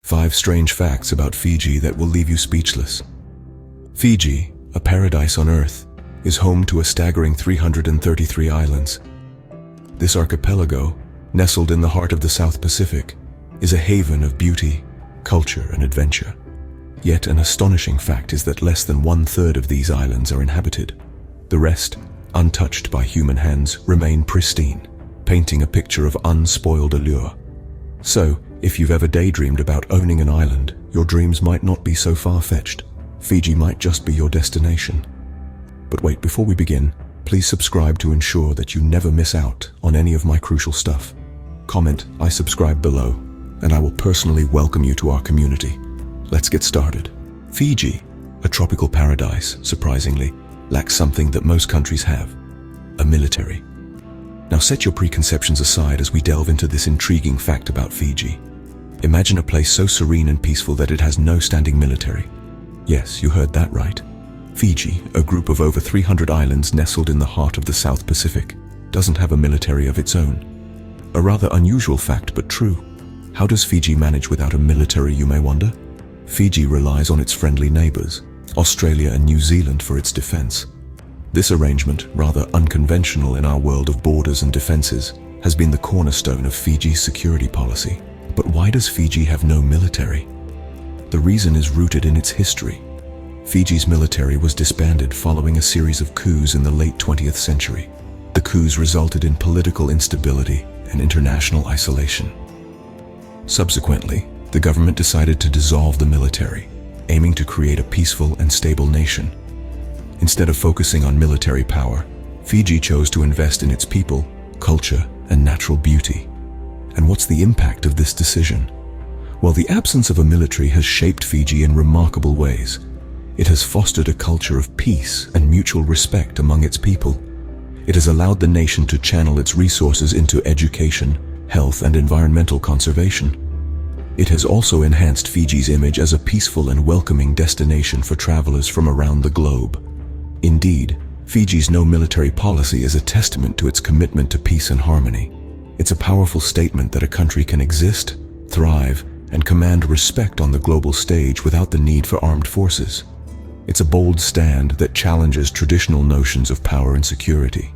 5 strange facts about Fiji that will leave you speechless. Fiji, a paradise on Earth, is home to a staggering 333 islands. This archipelago, nestled in the heart of the South Pacific, is a haven of beauty, culture, and adventure. Yet an astonishing fact is that less than 1/3 of these islands are inhabited. The rest, untouched by human hands, remain pristine, painting a picture of unspoiled allure. So, if you've ever daydreamed about owning an island, your dreams might not be so far-fetched. Fiji might just be your destination. But wait, before we begin, please subscribe to ensure that you never miss out on any of my crucial stuff. Comment "I subscribe" below, and I will personally welcome you to our community. Let's get started. Fiji, a tropical paradise, surprisingly, lacks something that most countries have: a military. Now set your preconceptions aside as we delve into this intriguing fact about Fiji. Imagine a place so serene and peaceful that it has no standing military. Yes, you heard that right. Fiji, a group of over 300 islands nestled in the heart of the South Pacific, doesn't have a military of its own. A rather unusual fact, but true. How does Fiji manage without a military, you may wonder? Fiji relies on its friendly neighbors, Australia and New Zealand, for its defense. This arrangement, rather unconventional in our world of borders and defenses, has been the cornerstone of Fiji's security policy. But why does Fiji have no military? The reason is rooted in its history. Fiji's military was disbanded following a series of coups in the late 20th century. The coups resulted in political instability and international isolation. Subsequently, the government decided to dissolve the military, aiming to create a peaceful and stable nation. Instead of focusing on military power, Fiji chose to invest in its people, culture, and natural beauty. And what's the impact of this decision? Well, the absence of a military has shaped Fiji in remarkable ways. It has fostered a culture of peace and mutual respect among its people. It has allowed the nation to channel its resources into education, health, and environmental conservation. It has also enhanced Fiji's image as a peaceful and welcoming destination for travelers from around the globe. Indeed, Fiji's no-military policy is a testament to its commitment to peace and harmony. It's a powerful statement that a country can exist, thrive, and command respect on the global stage without the need for armed forces. It's a bold stand that challenges traditional notions of power and security.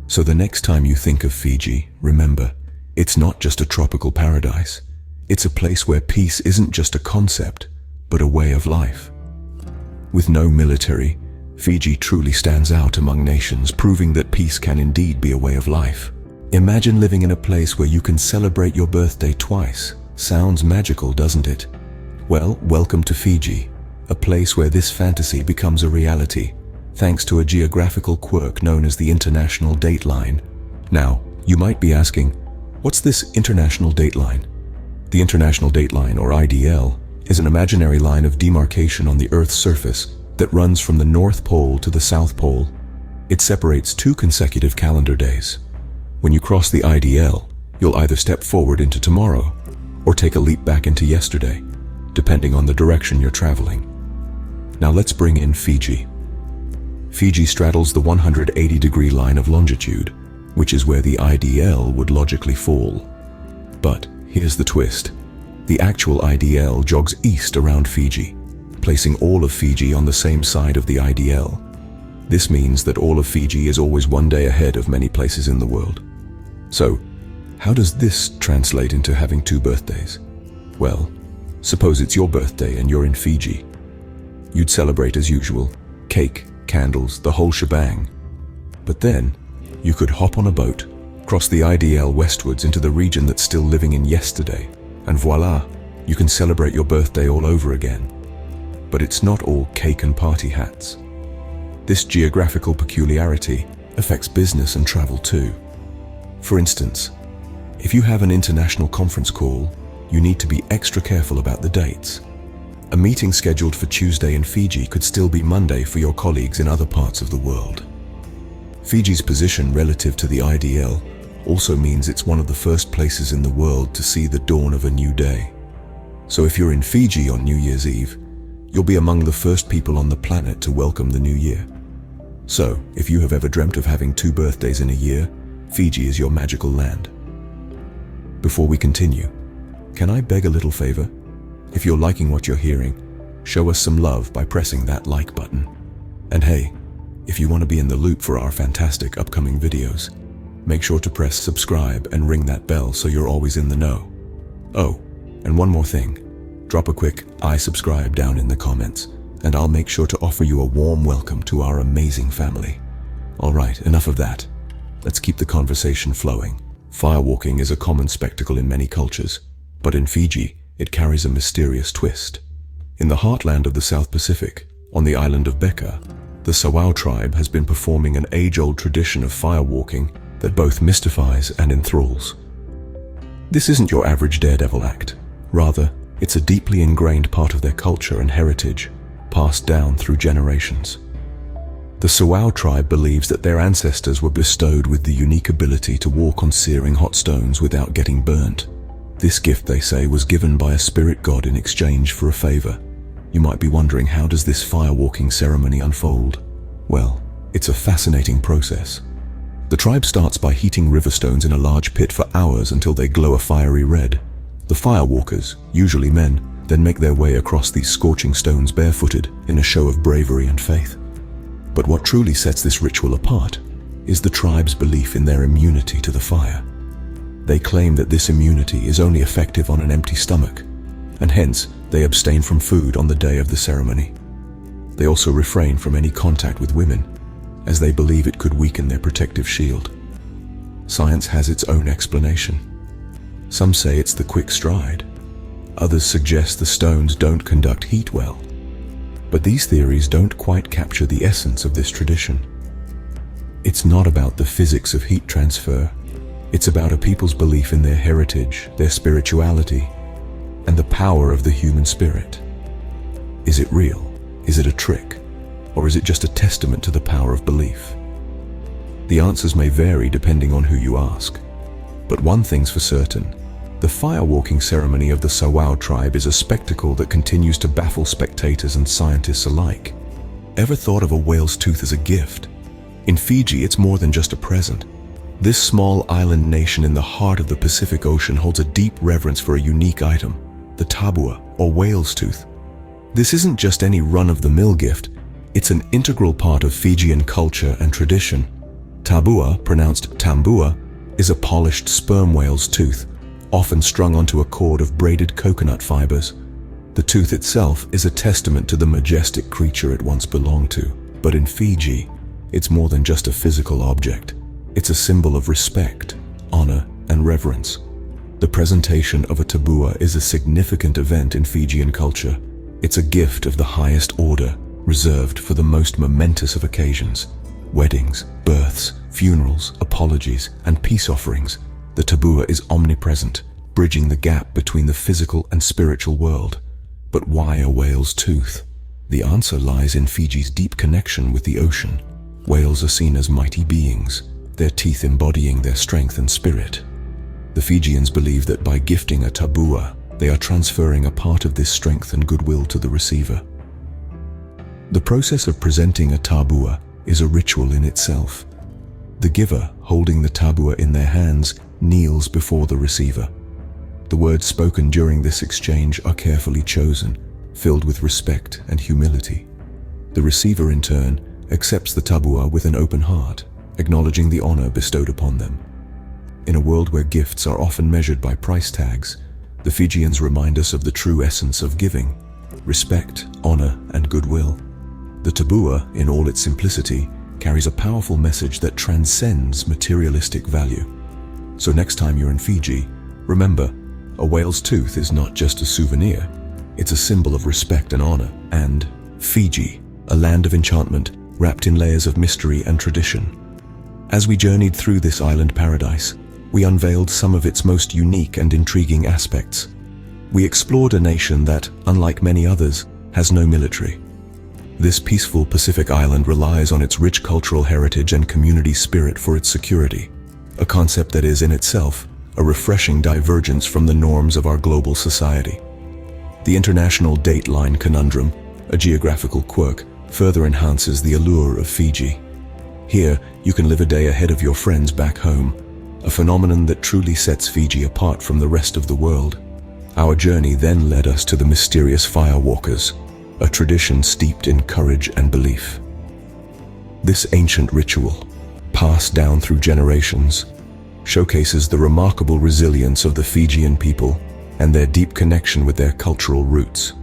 So the next time you think of Fiji, remember, it's not just a tropical paradise. It's a place where peace isn't just a concept, but a way of life. With no military, Fiji truly stands out among nations, proving that peace can indeed be a way of life. Imagine living in a place where you can celebrate your birthday twice. Sounds magical, doesn't it? Well, welcome to Fiji, a place where this fantasy becomes a reality, thanks to a geographical quirk known as the International Dateline. Now, you might be asking, what's this International Dateline? The International Dateline, or IDL, is an imaginary line of demarcation on the Earth's surface that runs from the North Pole to the South Pole. It separates 2 consecutive calendar days. When you cross the IDL, you'll either step forward into tomorrow or take a leap back into yesterday, depending on the direction you're traveling. Now let's bring in Fiji. Fiji straddles the 180-degree line of longitude, which is where the IDL would logically fall. But here's the twist. The actual IDL jogs east around Fiji, placing all of Fiji on the same side of the IDL. This means that all of Fiji is always one day ahead of many places in the world. So, how does this translate into having 2 birthdays? Well, suppose it's your birthday and you're in Fiji. You'd celebrate as usual, cake, candles, the whole shebang. But then, you could hop on a boat, cross the IDL westwards into the region that's still living in yesterday, and voila, you can celebrate your birthday all over again. But it's not all cake and party hats. This geographical peculiarity affects business and travel too. For instance, if you have an international conference call, you need to be extra careful about the dates. A meeting scheduled for Tuesday in Fiji could still be Monday for your colleagues in other parts of the world. Fiji's position relative to the IDL also means it's one of the first places in the world to see the dawn of a new day. So if you're in Fiji on New Year's Eve, you'll be among the first people on the planet to welcome the new year. So, if you have ever dreamt of having 2 birthdays in a year, Fiji is your magical land. Before we continue, can I beg a little favor? If you're liking what you're hearing, show us some love by pressing that like button. And hey, if you want to be in the loop for our fantastic upcoming videos, make sure to press subscribe and ring that bell so you're always in the know. Oh, and one more thing. Drop a quick "I subscribe" down in the comments, and I'll make sure to offer you a warm welcome to our amazing family. Alright, enough of that. Let's keep the conversation flowing. Firewalking is a common spectacle in many cultures, but in Fiji, it carries a mysterious twist. In the heartland of the South Pacific, on the island of Beka, the Sawau tribe has been performing an age-old tradition of firewalking that both mystifies and enthralls. This isn't your average daredevil act. Rather, it's a deeply ingrained part of their culture and heritage, passed down through generations. The Sawau tribe believes that their ancestors were bestowed with the unique ability to walk on searing hot stones without getting burnt. This gift, they say, was given by a spirit god in exchange for a favor. You might be wondering, how does this firewalking ceremony unfold? Well, it's a fascinating process. The tribe starts by heating river stones in a large pit for hours until they glow a fiery red. The firewalkers, usually men, then make their way across these scorching stones barefooted in a show of bravery and faith. But what truly sets this ritual apart is the tribe's belief in their immunity to the fire. They claim that this immunity is only effective on an empty stomach, and hence they abstain from food on the day of the ceremony. They also refrain from any contact with women, as they believe it could weaken their protective shield. Science has its own explanation. Some say it's the quick stride. Others suggest the stones don't conduct heat well. But these theories don't quite capture the essence of this tradition. It's not about the physics of heat transfer. It's about a people's belief in their heritage, their spirituality, and the power of the human spirit. Is it real? Is it a trick? Or is it just a testament to the power of belief? The answers may vary depending on who you ask. But one thing's for certain. The firewalking ceremony of the Sawau tribe is a spectacle that continues to baffle spectators and scientists alike. Ever thought of a whale's tooth as a gift? In Fiji, it's more than just a present. This small island nation in the heart of the Pacific Ocean holds a deep reverence for a unique item, the tabua, or whale's tooth. This isn't just any run-of-the-mill gift. It's an integral part of Fijian culture and tradition. Tabua, pronounced tambua, is a polished sperm whale's tooth, often strung onto a cord of braided coconut fibers. The tooth itself is a testament to the majestic creature it once belonged to. But in Fiji, it's more than just a physical object. It's a symbol of respect, honor, and reverence. The presentation of a tabua is a significant event in Fijian culture. It's a gift of the highest order, reserved for the most momentous of occasions: weddings, births, funerals, apologies, and peace offerings. The tabua is omnipresent, bridging the gap between the physical and spiritual world. But why a whale's tooth? The answer lies in Fiji's deep connection with the ocean. Whales are seen as mighty beings, their teeth embodying their strength and spirit. The Fijians believe that by gifting a tabua, they are transferring a part of this strength and goodwill to the receiver. The process of presenting a tabua is a ritual in itself. The giver, holding the tabua in their hands, kneels before the receiver. The words spoken during this exchange are carefully chosen, filled with respect and humility. The receiver, in turn, accepts the tabua with an open heart, acknowledging the honor bestowed upon them. In a world where gifts are often measured by price tags, the Fijians remind us of the true essence of giving: respect, honor, and goodwill. The tabua, in all its simplicity, carries a powerful message that transcends materialistic value. So next time you're in Fiji, remember, a whale's tooth is not just a souvenir. It's a symbol of respect and honor. And Fiji, a land of enchantment, wrapped in layers of mystery and tradition. As we journeyed through this island paradise, we unveiled some of its most unique and intriguing aspects. We explored a nation that, unlike many others, has no military. This peaceful Pacific island relies on its rich cultural heritage and community spirit for its security, a concept that is in itself a refreshing divergence from the norms of our global society. The international dateline conundrum, a geographical quirk, further enhances the allure of Fiji. Here, you can live a day ahead of your friends back home, a phenomenon that truly sets Fiji apart from the rest of the world. Our journey then led us to the mysterious firewalkers, a tradition steeped in courage and belief. This ancient ritual, passed down through generations, showcases the remarkable resilience of the Fijian people and their deep connection with their cultural roots.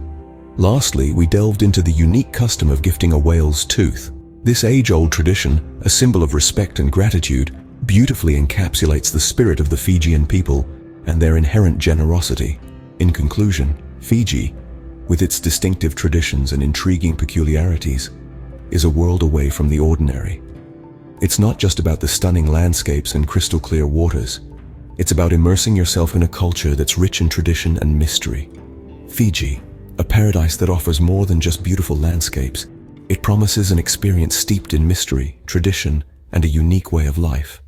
Lastly, we delved into the unique custom of gifting a whale's tooth. This age-old tradition, a symbol of respect and gratitude, beautifully encapsulates the spirit of the Fijian people and their inherent generosity. In conclusion, Fiji, with its distinctive traditions and intriguing peculiarities, is a world away from the ordinary. It's not just about the stunning landscapes and crystal-clear waters. It's about immersing yourself in a culture that's rich in tradition and mystery. Fiji, a paradise that offers more than just beautiful landscapes. It promises an experience steeped in mystery, tradition, and a unique way of life.